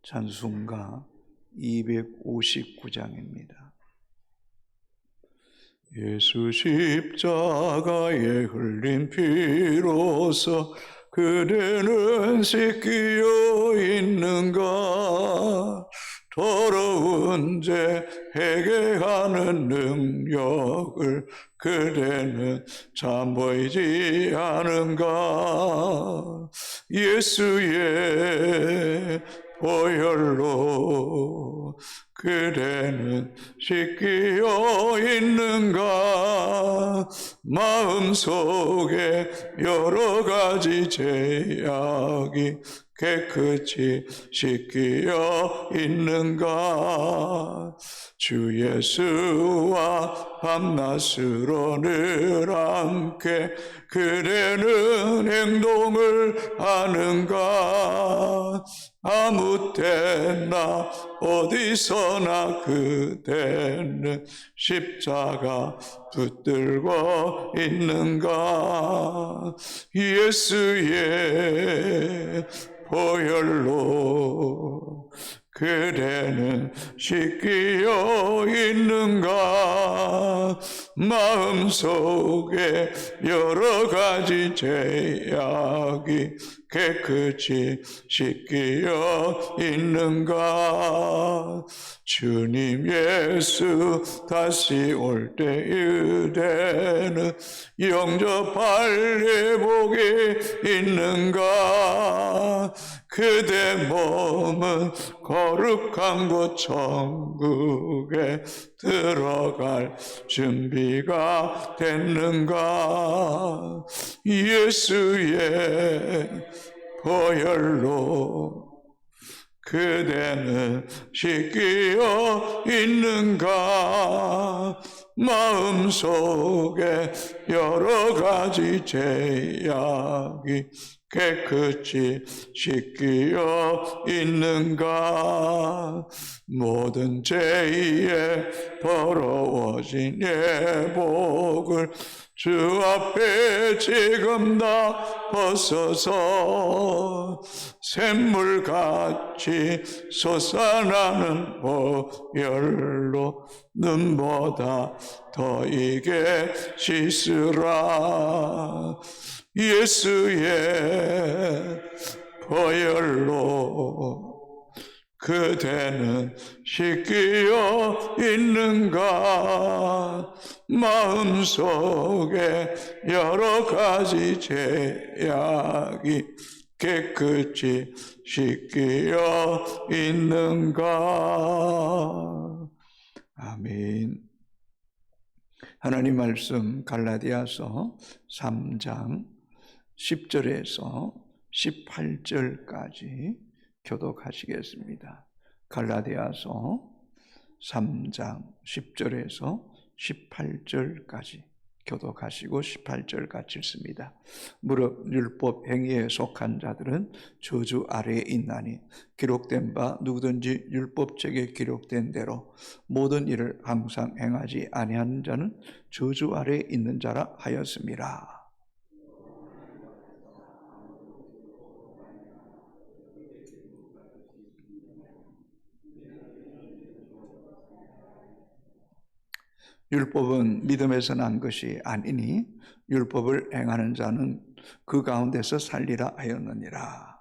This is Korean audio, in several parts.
찬송가 259장입니다. 예수 십자가에 흘린 피로써 그대는 씻기어 있는가? 더러운 죄 회개하는 능력을 그대는 참 보이지 않은가? 예수의 보혈로 그대는 씻기어 있는가? 마음속에 여러 가지 죄악이 깨끗이 씻기어 있는가? 주 예수와 밤낮으로 늘 함께 그대는 행동을 하는가? 아무 때나 어디서나 그대는 십자가 붙들고 있는가? 예수의 보혈로 그대는 씻기어 있는가? 마음속에 여러 가지 죄악이 깨끗이 씻기어 있는가? 주님 예수 다시 올 때 그대는 영접할 회복이 있는가? 그대 몸은 거룩한 곳 천국에 들어갈 준비가 됐는가? 예수의 보혈로 그대는 씻기어 있는가? 마음속에 여러 가지 죄악이 깨끗이 씻기어 있는가? 모든 죄에 더러워진 예복을 주 앞에 지금 다 벗어서 샘물같이 솟아나는 보혈로 눈보다 더 이게 씻으라. 예수의 보혈로 그대는 씻기어 있는가? 마음속에 여러 가지 죄악이 깨끗이 씻기어 있는가? 아멘. 하나님 말씀 갈라디아서 3장 10절에서 18절까지 교독하시겠습니다. 갈라디아서 3장 10절에서 18절까지 교독하시고 18절 같이 읽습니다. 무릇 율법 행위에 속한 자들은 저주 아래에 있나니 기록된 바 누구든지 율법책에 기록된 대로 모든 일을 항상 행하지 아니하는 자는 저주 아래에 있는 자라 하였음이라. 율법은 믿음에서 난 것이 아니니 율법을 행하는 자는 그 가운데서 살리라 하였느니라.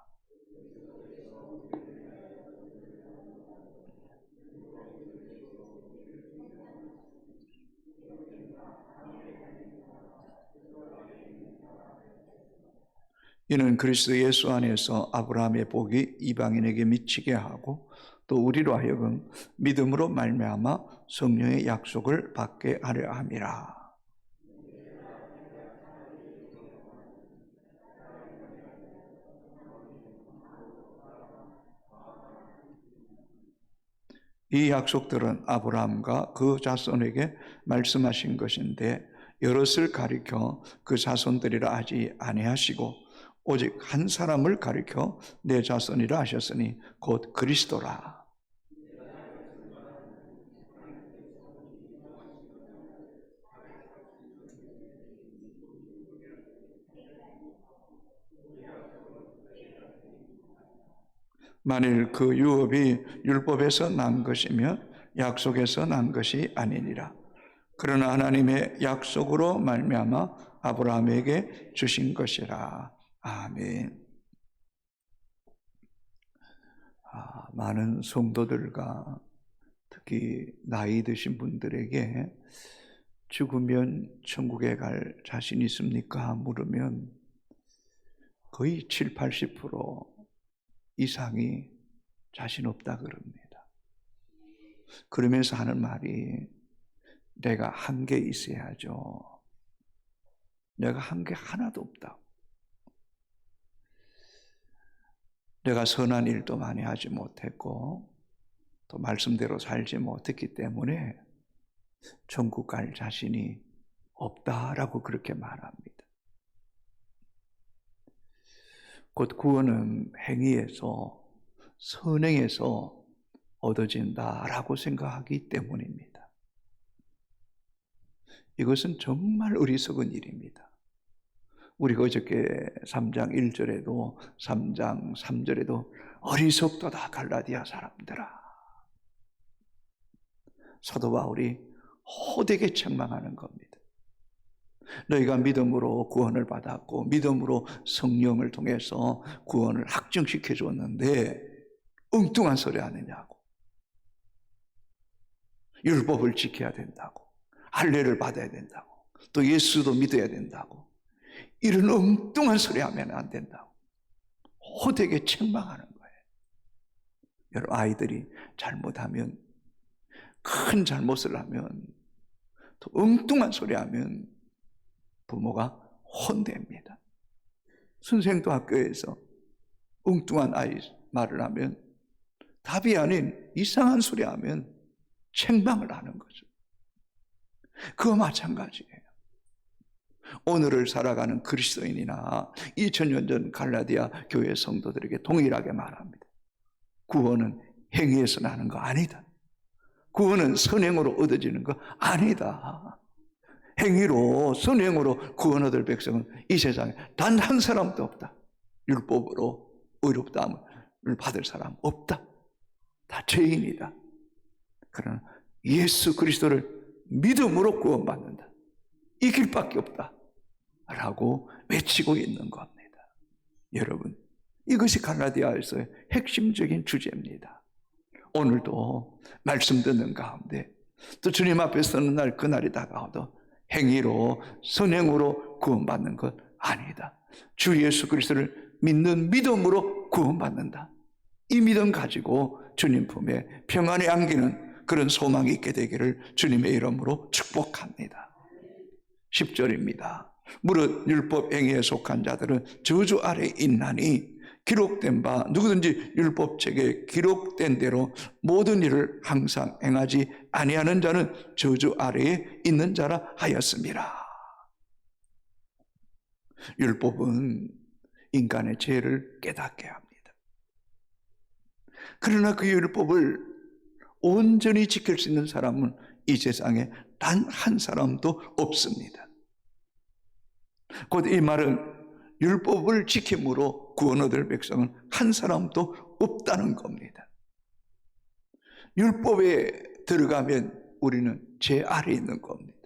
이는 그리스도 예수 안에서 아브라함의 복이 이방인에게 미치게 하고 또 우리로 하여금 믿음으로 말미암아 성령의 약속을 받게 하려 함이라. 이 약속들은 아브라함과 그 자손에게 말씀하신 것인데 여럿을 가리켜 그 자손들이라 하지 아니하시고 오직 한 사람을 가리켜 내 자손이라 하셨으니 곧 그리스도라. 만일 그 유업이 율법에서 난 것이면 약속에서 난 것이 아니니라. 그러나 하나님의 약속으로 말미암아 아브라함에게 주신 것이라. 아멘. 많은 성도들과 특히 나이 드신 분들에게 죽으면 천국에 갈 자신 있습니까? 물으면 거의 7, 80% 이상이 자신 없다 그럽니다. 그러면서 하는 말이 내가 한 게 있어야죠. 내가 한 게 하나도 없다. 내가 선한 일도 많이 하지 못했고 또 말씀대로 살지 못했기 때문에 천국 갈 자신이 없다라고 그렇게 말합니다. 곧 구원은 행위에서 선행에서 얻어진다라고 생각하기 때문입니다. 이것은 정말 어리석은 일입니다. 우리가 어저께 3장 1절에도 3장 3절에도 어리석도다 갈라디아 사람들아, 사도 바울이 호되게 책망하는 겁니다. 너희가 믿음으로 구원을 받았고 믿음으로 성령을 통해서 구원을 확증시켜 줬는데 엉뚱한 소리 하느냐고. 율법을 지켜야 된다고, 할례를 받아야 된다고, 또 예수도 믿어야 된다고, 이런 엉뚱한 소리 하면 안 된다고 호되게 책망하는 거예요. 여러분, 아이들이 잘못하면, 큰 잘못을 하면, 또 엉뚱한 소리 하면 부모가 혼냅니다. 선생도 학교에서 엉뚱한 아이 말을 하면, 답이 아닌 이상한 소리 하면 책망을 하는 거죠. 그거 마찬가지예요. 오늘을 살아가는 그리스도인이나 2000년 전 갈라디아 교회 성도들에게 동일하게 말합니다. 구원은 행위에서 나는 거 아니다. 구원은 선행으로 얻어지는 거 아니다. 행위로, 선행으로 구원 얻을 백성은 이 세상에 단 한 사람도 없다. 율법으로 의롭다함을 받을 사람 없다. 다 죄인이다. 그러나 예수 그리스도를 믿음으로 구원받는다. 이 길밖에 없다 라고 외치고 있는 겁니다. 여러분, 이것이 갈라디아에서의 핵심적인 주제입니다. 오늘도 말씀 듣는 가운데 또 주님 앞에 서는 날, 그날이 다가와도 행위로 선행으로 구원받는 것 아니다. 주 예수 그리스도를 믿는 믿음으로 구원받는다. 이 믿음 가지고 주님 품에 평안에 안기는 그런 소망이 있게 되기를 주님의 이름으로 축복합니다. 10절입니다. 무릇 율법 행위에 속한 자들은 저주 아래 있나니 기록된 바 누구든지 율법책에 기록된 대로 모든 일을 항상 행하지 아니하는 자는 저주 아래에 있는 자라 하였습니다. 율법은 인간의 죄를 깨닫게 합니다. 그러나 그 율법을 온전히 지킬 수 있는 사람은 이 세상에 단 한 사람도 없습니다. 곧 이 말은 율법을 지킴으로 구원 얻을 백성은 한 사람도 없다는 겁니다. 율법에 들어가면 우리는 죄 아래 있는 겁니다.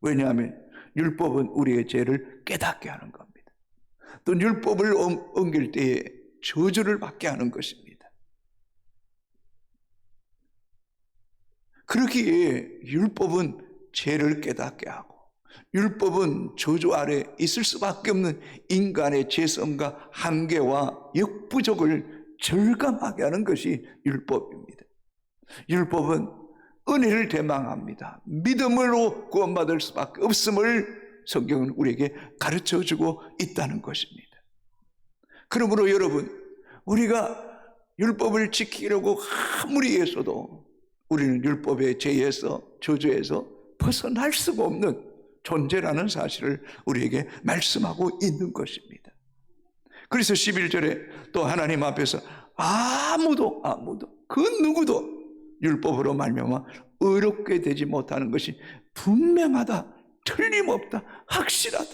왜냐하면 율법은 우리의 죄를 깨닫게 하는 겁니다. 또 율법을 엉길 때에 저주를 받게 하는 것입니다. 그렇기에 율법은 죄를 깨닫게 하고 율법은 저주 아래 있을 수밖에 없는 인간의 죄성과 한계와 역부족을 절감하게 하는 것이 율법입니다. 율법은 은혜를 대망합니다. 믿음으로 구원받을 수밖에 없음을 성경은 우리에게 가르쳐주고 있다는 것입니다. 그러므로 여러분, 우리가 율법을 지키려고 아무리 애써도 우리는 율법의 죄에서, 저주에서 벗어날 수가 없는 존재라는 사실을 우리에게 말씀하고 있는 것입니다. 그래서 11절에 또 하나님 앞에서 아무도 그 누구도 율법으로 말미암아 의롭게 되지 못하는 것이 분명하다, 틀림없다, 확실하다.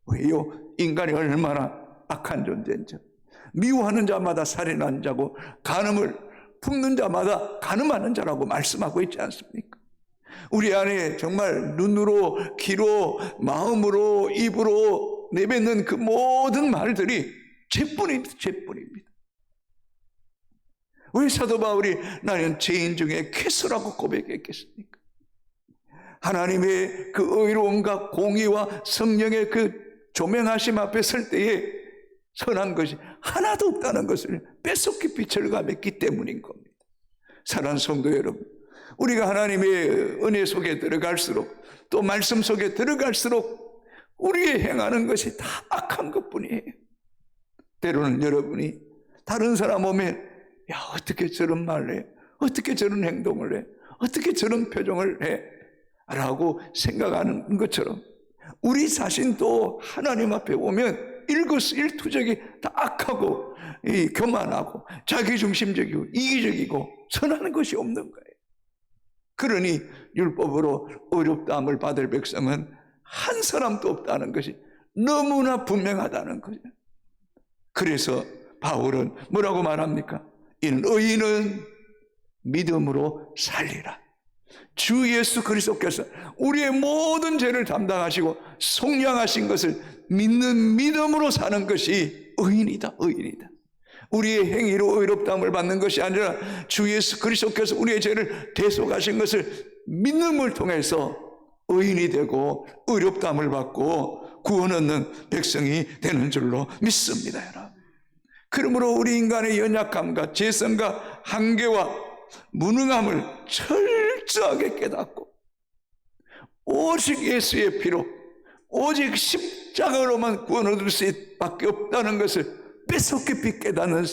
왜요? 인간이 얼마나 악한 존재인지, 미워하는 자마다 살인하는 자고 간음을 품는 자마다 간음하는 자라고 말씀하고 있지 않습니까? 우리 안에 정말 눈으로, 귀로, 마음으로, 입으로 내뱉는 그 모든 말들이 죄뿐입니다. 죄뿐입니다. 왜 사도 바울이 나는 죄인 중에 괴수라고 고백했겠습니까? 하나님의 그 의로움과 공의와 성령의 그 조명하심 앞에 설 때에 선한 것이 하나도 없다는 것을 뼛속히 비철감했기 때문인 겁니다. 사랑하는 성도 여러분, 우리가 하나님의 은혜 속에 들어갈수록 또 말씀 속에 들어갈수록 우리의 행하는 것이 다 악한 것뿐이에요. 때로는 여러분이 다른 사람 보면 야, 어떻게 저런 말을 해? 어떻게 저런 행동을 해? 어떻게 저런 표정을 해? 라고 생각하는 것처럼 우리 자신도 하나님 앞에 오면 일거수일투족이 다 악하고 교만하고 자기중심적이고 이기적이고 선한 것이 없는 거예요. 그러니 율법으로 어렵다함을 받을 백성은 한 사람도 없다는 것이 너무나 분명하다는 거죠. 그래서 바울은 뭐라고 말합니까? 이는 의인은 믿음으로 살리라. 주 예수 그리스도께서 우리의 모든 죄를 담당하시고 속량하신 것을 믿는 믿음으로 사는 것이 의인이다. 의인이다. 우리의 행위로 의롭다함을 받는 것이 아니라 주 예수 그리스도께서 우리의 죄를 대속하신 것을 믿음을 통해서 의인이 되고 의롭다함을 받고 구원 얻는 백성이 되는 줄로 믿습니다. 여러분. 그러므로 우리 인간의 연약함과 죄성과 한계와 무능함을 철저하게 깨닫고 오직 예수의 피로 오직 십자가로만 구원 얻을 수밖에 없다는 것을 뼛속 깊이 깨닫는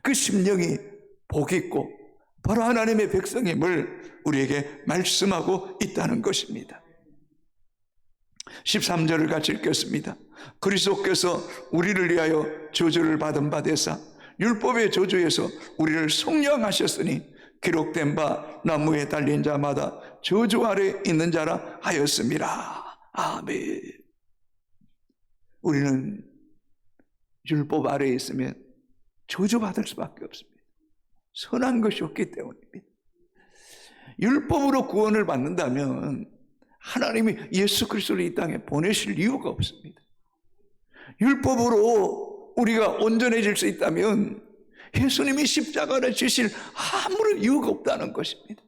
그 심령이 복 있고 바로 하나님의 백성임을 우리에게 말씀하고 있다는 것입니다. 13절을 같이 읽겠습니다. 그리스도께서 우리를 위하여 저주를 받은 바 되사 율법의 저주에서 우리를 속량하셨으니 기록된 바 나무에 달린 자마다 저주 아래 있는 자라 하였습니다. 아멘. 우리는 율법 아래에 있으면 저주받을 수밖에 없습니다. 선한 것이 없기 때문입니다. 율법으로 구원을 받는다면 하나님이 예수 그리스도를 이 땅에 보내실 이유가 없습니다. 율법으로 우리가 온전해질 수 있다면 예수님이 십자가를 지실 아무런 이유가 없다는 것입니다.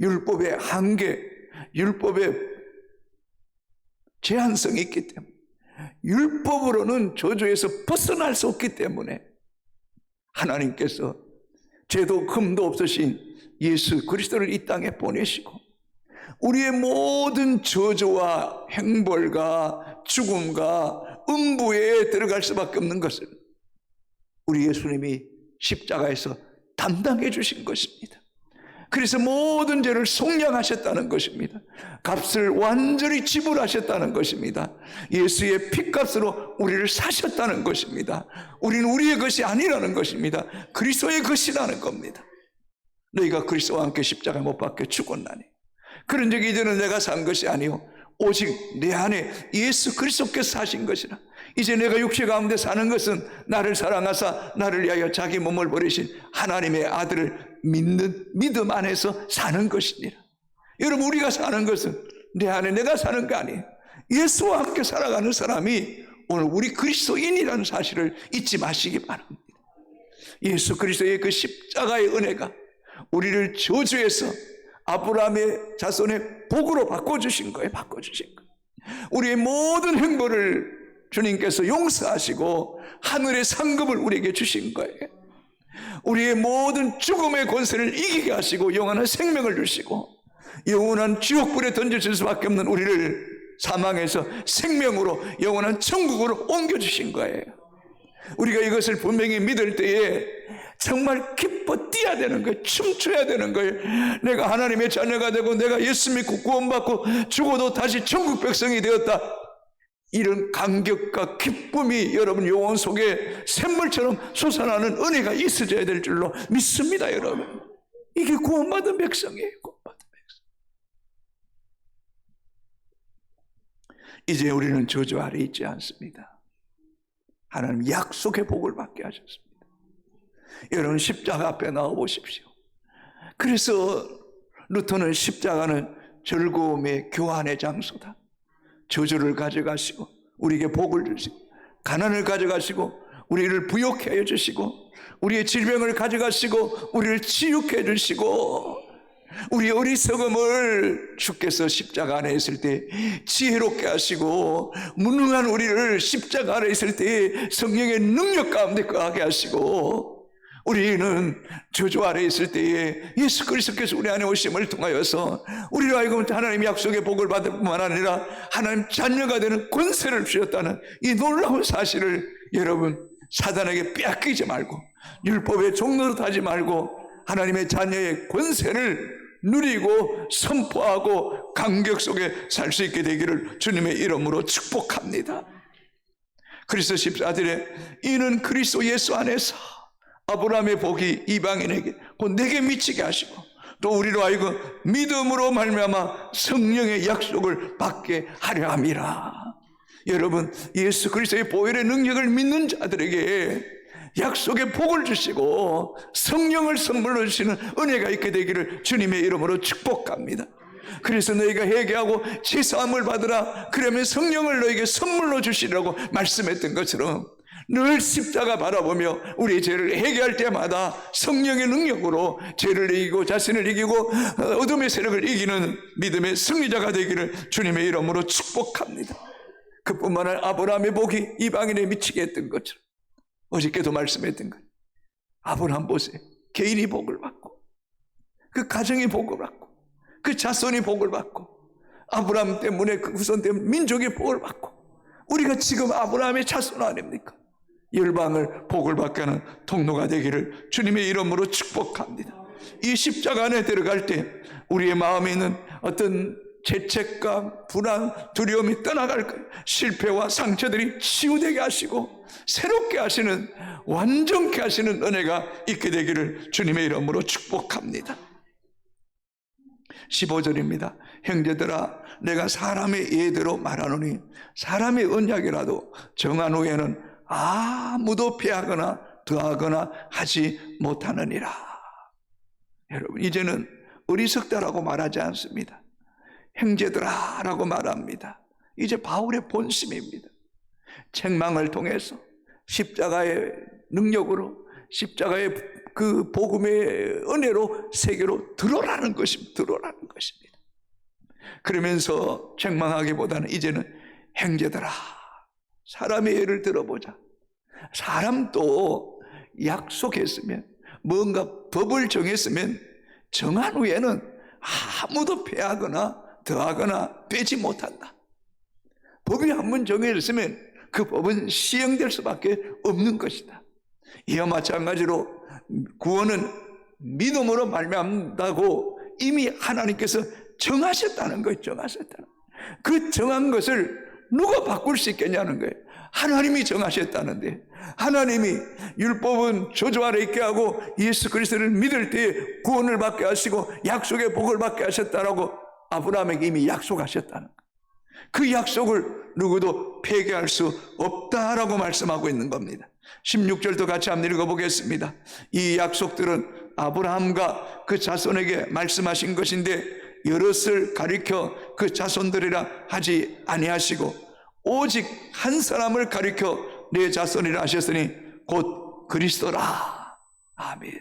율법의 한계, 율법의 제한성이 있기 때문에 율법으로는 저주에서 벗어날 수 없기 때문에 하나님께서 죄도 금도 없으신 예수 그리스도를 이 땅에 보내시고 우리의 모든 저주와 행벌과 죽음과 음부에 들어갈 수밖에 없는 것을 우리 예수님이 십자가에서 담당해 주신 것입니다. 그래서 모든 죄를 속량하셨다는 것입니다. 값을 완전히 지불하셨다는 것입니다. 예수의 피값으로 우리를 사셨다는 것입니다. 우리는 우리의 것이 아니라는 것입니다. 그리스도의 것이라는 겁니다. 너희가 그리스도와 함께 십자가에 못 박혀 죽었나니 그런 적이 이제는 내가 산 것이 아니요 오직 내 안에 예수 그리스도께서 사신 것이라. 이제 내가 육체 가운데 사는 것은 나를 사랑하사 나를 위하여 자기 몸을 버리신 하나님의 아들을 믿는 믿음 안에서 사는 것이니라. 여러분, 우리가 사는 것은 내 안에 내가 사는 게 아니에요. 예수와 함께 살아가는 사람이 오늘 우리 그리스도인이라는 사실을 잊지 마시기 바랍니다. 예수 그리스도의 그 십자가의 은혜가 우리를 저주에서 아브라함의 자손의 복으로 바꿔주신 거예요. 바꿔주신 거예요. 우리의 모든 행보를 주님께서 용서하시고 하늘의 상급을 우리에게 주신 거예요. 우리의 모든 죽음의 권세를 이기게 하시고 영원한 생명을 주시고 영원한 지옥불에 던져질 수밖에 없는 우리를 사망에서 생명으로 영원한 천국으로 옮겨주신 거예요. 우리가 이것을 분명히 믿을 때에 정말 기뻐 뛰어야 되는 거예요. 춤춰야 되는 거예요. 내가 하나님의 자녀가 되고 내가 예수 믿고 구원받고 죽어도 다시 천국 백성이 되었다. 이런 감격과 기쁨이 여러분 영혼 속에 샘물처럼 솟아나는 은혜가 있어져야 될 줄로 믿습니다. 여러분, 이게 구원받은 백성이에요. 구원받은 백성. 이제 우리는 저주 아래 있지 않습니다. 하나님 약속의 복을 받게 하셨습니다. 여러분 십자가 앞에 나와 보십시오. 그래서 루터는 십자가는 즐거움의 교환의 장소다. 저주를 가져가시고 우리에게 복을 주시고, 가난을 가져가시고 우리를 부욕해 주시고, 우리의 질병을 가져가시고 우리를 치유해 주시고, 우리의 어리석음을 주께서 십자가 안에 있을 때 지혜롭게 하시고, 무능한 우리를 십자가 안에 있을 때 성령의 능력 가운데 거하게 하시고, 우리는 저주 아래 있을 때에 예수 그리스도께서 우리 안에 오심을 통하여서 우리로 하여금 하나님 약속의 복을 받을 뿐만 아니라 하나님 자녀가 되는 권세를 주셨다는 이 놀라운 사실을 여러분 사단에게 빼앗기지 말고, 율법의 종노릇 하지 말고 하나님의 자녀의 권세를 누리고 선포하고 감격 속에 살 수 있게 되기를 주님의 이름으로 축복합니다. 그리스도 14절에 이는 그리스도 예수 안에서 아브라함의 복이 이방인에게 곧 내게 미치게 하시고, 또 우리로 하여금 믿음으로 말미암아 성령의 약속을 받게 하려 함이라. 여러분, 예수 그리스도의 보혈의 능력을 믿는 자들에게 약속의 복을 주시고 성령을 선물로 주시는 은혜가 있게 되기를 주님의 이름으로 축복합니다. 그래서 너희가 회개하고 제사함을 받으라, 그러면 성령을 너희에게 선물로 주시라고 말씀했던 것처럼 늘 십자가 바라보며 우리 죄를 회개할 때마다 성령의 능력으로 죄를 이기고 자신을 이기고 어둠의 세력을 이기는 믿음의 승리자가 되기를 주님의 이름으로 축복합니다. 그뿐만 아니라 아브라함의 복이 이방인에 미치게 했던 것처럼 어저께도 말씀했던 것, 아브라함 보세요. 개인이 복을 받고, 그 가정이 복을 받고, 그 자손이 복을 받고, 아브라함 때문에 그 후손 때문에 민족이 복을 받고, 우리가 지금 아브라함의 자손 아닙니까? 열방을 복을 받게 하는 통로가 되기를 주님의 이름으로 축복합니다. 이 십자가 안에 들어갈 때 우리의 마음에 있는 어떤 죄책감, 불안, 두려움이 떠나갈 거예요. 실패와 상처들이 치유되게 하시고 새롭게 하시는, 완전케 하시는 은혜가 있게 되기를 주님의 이름으로 축복합니다. 15절입니다. 형제들아, 내가 사람의 예대로 말하노니 사람의 언약이라도 정한 후에는 아무도 패하거나 더하거나 하지 못하느니라. 여러분, 이제는 어리석다라고 말하지 않습니다. 형제들아 라고 말합니다. 이제 바울의 본심입니다. 책망을 통해서 십자가의 능력으로, 십자가의 그 복음의 은혜로 세계로 들어라는 것입니다. 그러면서 책망하기보다는 이제는 형제들아, 사람의 예를 들어보자. 사람도 약속했으면, 뭔가 법을 정했으면 정한 후에는 아무도 패하거나 더하거나 빼지 못한다. 법이 한번 정해졌으면 그 법은 시행될 수밖에 없는 것이다. 이와 마찬가지로 구원은 믿음으로 말미암다고 이미 하나님께서 정하셨다는 거예요. 그 정한 것을 누가 바꿀 수 있겠냐는 거예요. 하나님이 정하셨다는데, 하나님이 율법은 저주 아래 있게 하고 예수 그리스도를 믿을 때에 구원을 받게 하시고 약속의 복을 받게 하셨다라고 아브라함에게 이미 약속하셨다는 거예요. 그 약속을 누구도 폐기할 수 없다라고 말씀하고 있는 겁니다. 16절도 같이 한번 읽어보겠습니다. 이 약속들은 아브라함과 그 자손에게 말씀하신 것인데 여럿을 가리켜 그 자손들이라 하지 아니하시고 오직 한 사람을 가리켜 내 자손이라 하셨으니 곧 그리스도라. 아멘.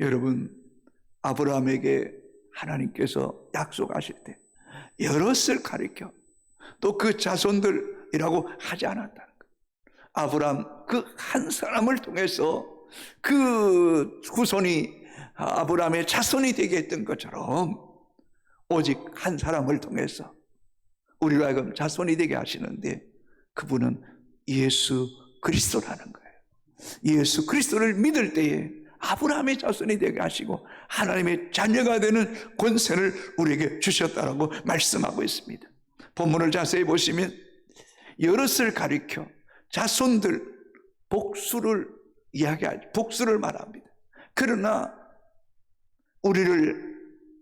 여러분, 아브라함에게 하나님께서 약속하실 때 여럿을 가리켜 또 그 자손들이라고 하지 않았다는 거예요. 아브라함 그 한 사람을 통해서 그 후손이 아브라함의 자손이 되게 했던 것처럼 오직 한 사람을 통해서 우리로 하여금 자손이 되게 하시는데 그분은 예수 그리스도라는 거예요. 예수 그리스도를 믿을 때에 아브라함의 자손이 되게 하시고 하나님의 자녀가 되는 권세를 우리에게 주셨다라고 말씀하고 있습니다. 본문을 자세히 보시면 여럿을 가리켜 자손들 복수를 복수를 말합니다. 그러나 우리를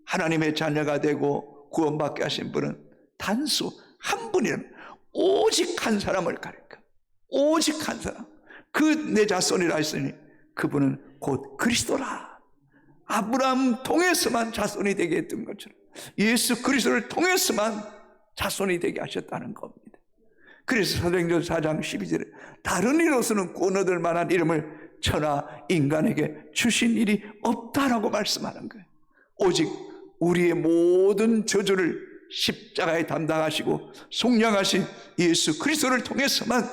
하나님의 자녀가 되고 구원받게 하신 분은 단수 한 분이라는, 오직 한 사람을 가리켜 오직 한 사람, 그 내 자손이라 했으니 그분은 곧 그리스도라. 아브라함 통해서만 자손이 되게 했던 것처럼 예수 그리스도를 통해서만 자손이 되게 하셨다는 겁니다. 그래서 사도행전 4장 12절에 다른 이로서는 구원 얻을 만한 이름을 천하 인간에게 주신 일이 없다라고 말씀하는 거예요. 오직 우리의 모든 저주를 십자가에 담당하시고 속량하신 예수 그리스도를 통해서만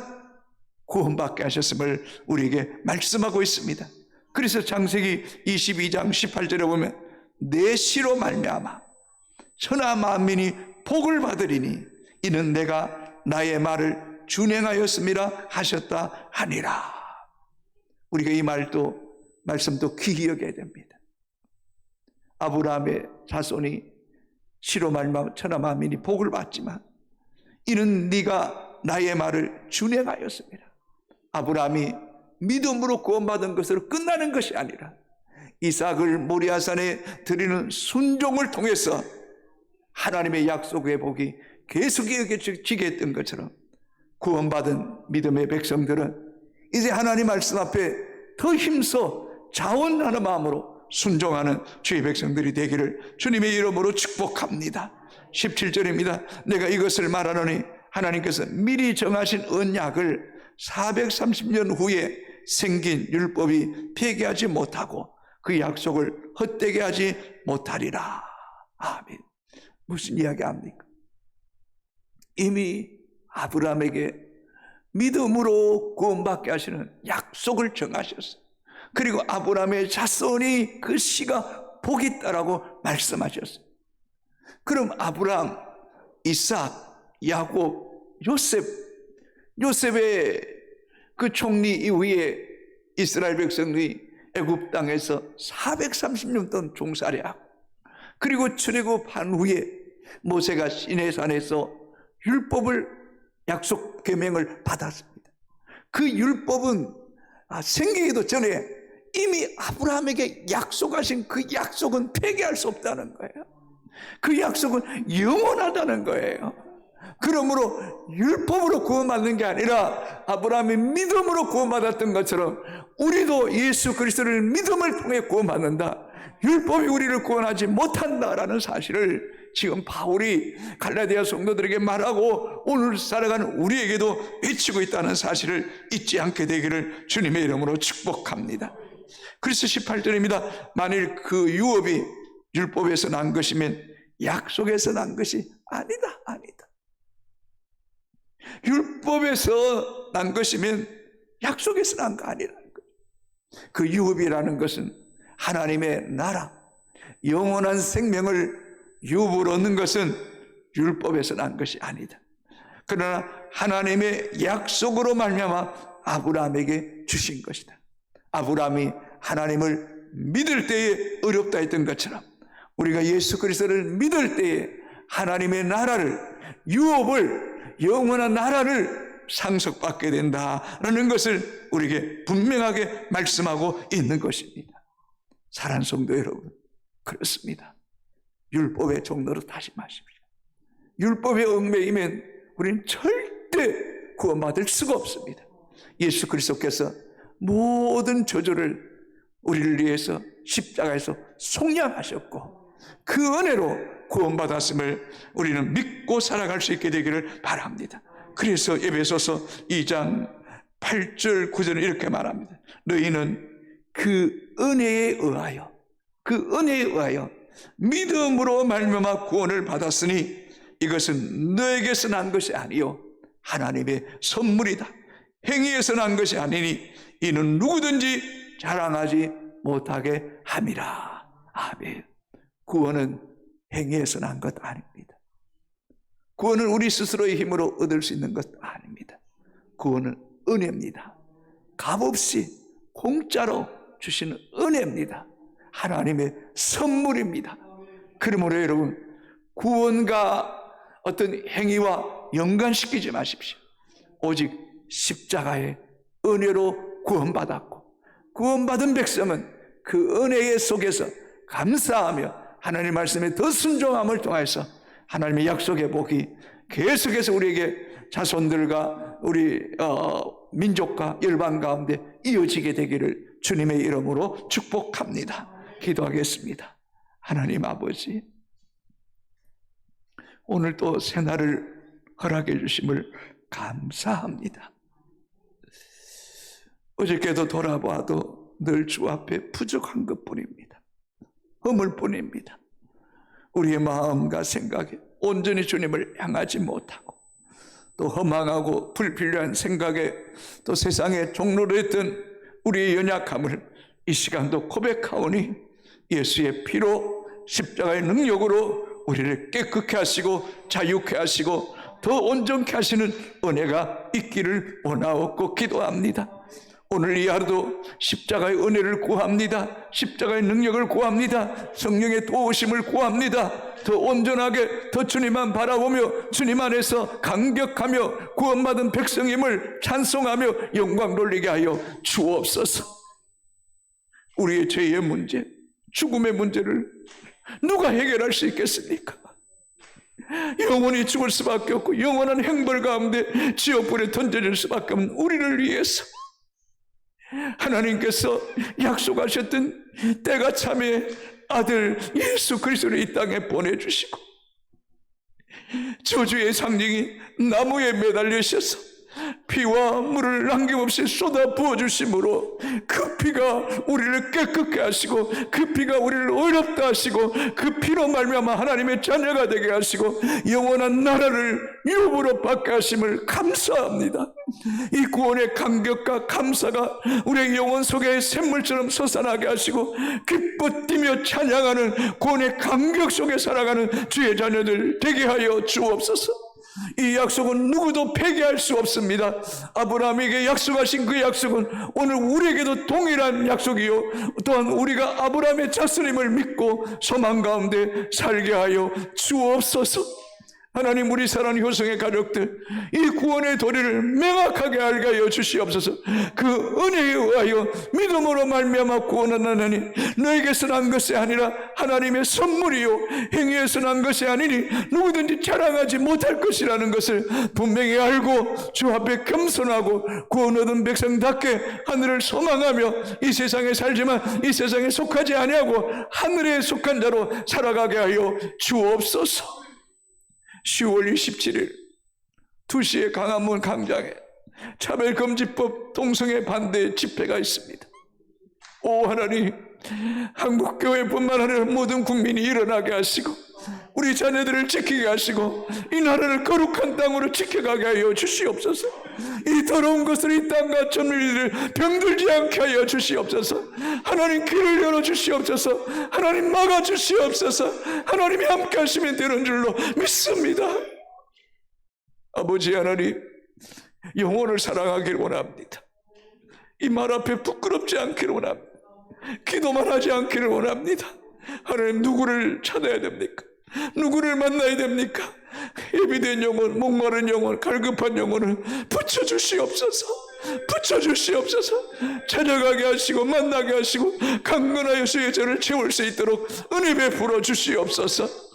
구원받게 하셨음을 우리에게 말씀하고 있습니다. 그래서 창세기 22장 18절에 보면 내 씨로 말미암아 천하 만민이 복을 받으리니 이는 내가 나의 말을 준행하였음이라 하셨다 하니라. 우리가 이 말씀도 귀히 여겨야 됩니다. 아브라함의 자손이 씨로 말미암아 천하 만민이 복을 받지만 이는 네가 나의 말을 준행하였음이라. 아브라함이 믿음으로 구원받은 것으로 끝나는 것이 아니라 이삭을 모리아산에 드리는 순종을 통해서 하나님의 약속의 복이 계속 이어지게 했던 것처럼 구원받은 믿음의 백성들은 이제 하나님 말씀 앞에 더 힘써 자원하는 마음으로 순종하는 주의 백성들이 되기를 주님의 이름으로 축복합니다. 17절입니다. 내가 이것을 말하노니 하나님께서 미리 정하신 언약을 430년 후에 생긴 율법이 폐기하지 못하고 그 약속을 헛되게 하지 못하리라. 아멘. 무슨 이야기합니까? 이미 아브라함에게 믿음으로 구원받게 하시는 약속을 정하셨어요. 그리고 아브라함의 자손이 그 씨가 복이 있다라고 말씀하셨어요. 그럼 아브라함, 이삭, 야곱, 요셉의 그 총리 이후에 이스라엘 백성이 애굽 땅에서 430년 동안 종살이하고 그리고 출애굽한 후에 모세가 시내산에서 율법을 약속 계명을 받았습니다. 그 율법은 생기기도 전에 이미 아브라함에게 약속하신 그 약속은 폐기할 수 없다는 거예요. 그 약속은 영원하다는 거예요. 그러므로 율법으로 구원받는 게 아니라 아브라함이 믿음으로 구원받았던 것처럼 우리도 예수 그리스도를 믿음을 통해 구원받는다. 율법이 우리를 구원하지 못한다라는 사실을 지금 바울이 갈라디아 성도들에게 말하고 오늘 살아가는 우리에게도 외치고 있다는 사실을 잊지 않게 되기를 주님의 이름으로 축복합니다. 그래서 18절입니다. 만일 그 유업이 율법에서 난 것이면 약속에서 난 것이 아니다. 율법에서 난 것이면 약속에서 난 거 아니라는 거예요. 그 유업이라는 것은 하나님의 나라, 영원한 생명을 유업으로 얻는 것은 율법에서 난 것이 아니다. 그러나 하나님의 약속으로 말미암아 아브라함에게 주신 것이다. 아브라함이 하나님을 믿을 때에 어렵다 했던 것처럼 우리가 예수 그리스도를 믿을 때에 하나님의 나라를, 유업을, 영원한 나라를 상속받게 된다라는 것을 우리에게 분명하게 말씀하고 있는 것입니다. 사랑하는 성도 여러분, 그렇습니다. 율법의 종로로 다시 마십시오. 율법에 얽매이면 우리는 절대 구원받을 수가 없습니다. 예수 그리스도께서 모든 저주를 우리를 위해서 십자가에서 속량하셨고 그 은혜로 구원받았음을 우리는 믿고 살아갈 수 있게 되기를 바랍니다. 그래서 에베소서 2장 8절 9절은 이렇게 말합니다. 너희는 그 은혜에 의하여 믿음으로 말미암아 구원을 받았으니 이것은 너에게서 난 것이 아니요 하나님의 선물이다. 행위에서 난 것이 아니니 이는 누구든지 자랑하지 못하게 함이라. 아멘. 구원은 행위에서 난 것 아닙니다. 구원은 우리 스스로의 힘으로 얻을 수 있는 것 아닙니다. 구원은 은혜입니다. 값없이 공짜로 주시는 은혜입니다. 하나님의 선물입니다. 그러므로 여러분, 구원과 어떤 행위와 연관시키지 마십시오. 오직 십자가의 은혜로 구원받았고 구원받은 백성은 그 은혜 속에서 감사하며 하나님 말씀에 더 순종함을 통해서 하나님의 약속의 복이 계속해서 우리에게 자손들과 우리 민족과 열방 가운데 이어지게 되기를 주님의 이름으로 축복합니다. 기도하겠습니다. 하나님 아버지, 오늘 또 새날을 허락해 주심을 감사합니다. 어저께도 돌아봐도 늘 주 앞에 부족한 것뿐입니다. 허물뿐입니다. 우리의 마음과 생각에 온전히 주님을 향하지 못하고 또 허망하고 불필요한 생각에 또 세상의 종로로 했던 우리의 연약함을 이 시간도 고백하오니 예수의 피로 십자가의 능력으로 우리를 깨끗게 하시고 자유케 하시고 더 온전케 하시는 은혜가 있기를 원하옵고 기도합니다. 오늘 이 하루도 십자가의 은혜를 구합니다. 십자가의 능력을 구합니다. 성령의 도우심을 구합니다. 더 온전하게 더 주님만 바라보며 주님 안에서 감격하며 구원받은 백성임을 찬송하며 영광 돌리게 하여 주옵소서. 우리의 죄의 문제, 죽음의 문제를 누가 해결할 수 있겠습니까? 영원히 죽을 수밖에 없고 영원한 형벌 가운데 지옥불에 던져질 수밖에 없는 우리를 위해서 하나님께서 약속하셨던 때가 참에 아들 예수 그리스도를 이 땅에 보내주시고 저주의 상징이 나무에 매달리셔서 피와 물을 남김없이 쏟아 부어주심으로 그 피가 우리를 깨끗게 하시고 그 피가 우리를 의롭다 하시고 그 피로 말미암아 하나님의 자녀가 되게 하시고 영원한 나라를 유업으로 받게 하심을 감사합니다. 이 구원의 감격과 감사가 우리의 영혼 속에 샘물처럼 솟아나게 하시고 기뻐 뛰며 찬양하는 구원의 감격 속에 살아가는 주의 자녀들 되게 하여 주옵소서. 이 약속은 누구도 폐기할 수 없습니다. 아브라함에게 약속하신 그 약속은 오늘 우리에게도 동일한 약속이요 또한 우리가 아브라함의 자손임을 믿고 소망 가운데 살게 하여 주옵소서. 하나님, 우리 사랑하는 효성의 가족들 이 구원의 도리를 명확하게 알게 하여 주시옵소서. 그 은혜에 의하여 믿음으로 말미암아 구원한 하나님, 너에게서 난 것이 아니라 하나님의 선물이요 행위에서 난 것이 아니니 누구든지 자랑하지 못할 것이라는 것을 분명히 알고 주 앞에 겸손하고 구원 얻은 백성답게 하늘을 소망하며 이 세상에 살지만 이 세상에 속하지 아니하고 하늘에 속한 자로 살아가게 하여 주옵소서. 10월 27일 2시에 강화문 광장에 차별금지법 동성애 반대 집회가 있습니다. 오 하나님, 한국교회뿐만 아니라 모든 국민이 일어나게 하시고 우리 자녀들을 지키게 하시고 이 나라를 거룩한 땅으로 지켜가게 하여 주시옵소서. 이 더러운 것을 이 땅과 전리를 병들지 않게 하여 주시옵소서. 하나님, 귀를 열어 주시옵소서. 하나님, 막아 주시옵소서. 하나님이 함께 하시면 되는 줄로 믿습니다. 아버지 하나님, 영혼을 사랑하기를 원합니다. 이 말 앞에 부끄럽지 않기를 원합니다. 기도만 하지 않기를 원합니다. 하나님, 누구를 찾아야 됩니까? 누구를 만나야 됩니까? 예비된 영혼, 목마른 영혼, 갈급한 영혼을 붙여주시옵소서. 붙여주시옵소서. 찾아가게 하시고 만나게 하시고 강건하여 주의 죄를 채울 수 있도록 은혜 베풀어 주시옵소서.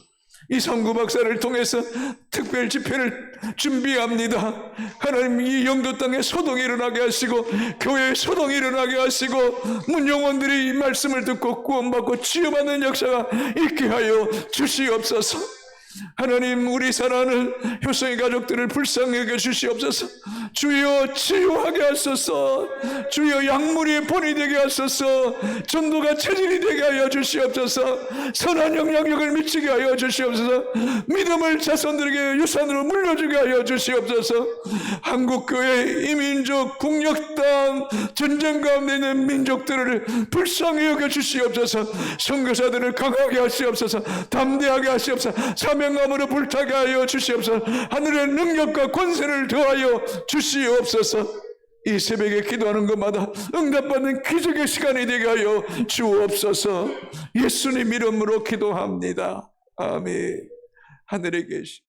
이 성구 박사를 통해서 특별 집회를 준비합니다. 하나님, 이 영도 땅에 소동이 일어나게 하시고 교회에 소동이 일어나게 하시고 문영원들이 이 말씀을 듣고 구원받고 치유받는 역사가 있게 하여 주시옵소서. 하나님, 우리 사랑하는 효성의 가족들을 불쌍히 여겨 주시옵소서. 주여 치유하게 하소서. 주여 약물이 본이 되게 하소서. 전도가 체질이 되게 하여 주시옵소서. 선한 영향력을 미치게 하여 주시옵소서. 믿음을 자손들에게 유산으로 물려주게 하여 주시옵소서. 한국교회, 이민족, 국력당, 전쟁 가운데 있는 민족들을 불쌍히 여겨 주시옵소서. 선교사들을 강하게 하시옵소서. 담대하게 하시옵소서. 사명감으로 불타게 하여 주시옵소서. 하늘의 능력과 권세를 더하여 주시옵소서. 이 새벽에 기도하는 것마다 응답받는 기적의 시간이 되게 하여 주옵소서. 예수님 이름으로 기도합니다. 아멘. 하늘에 계시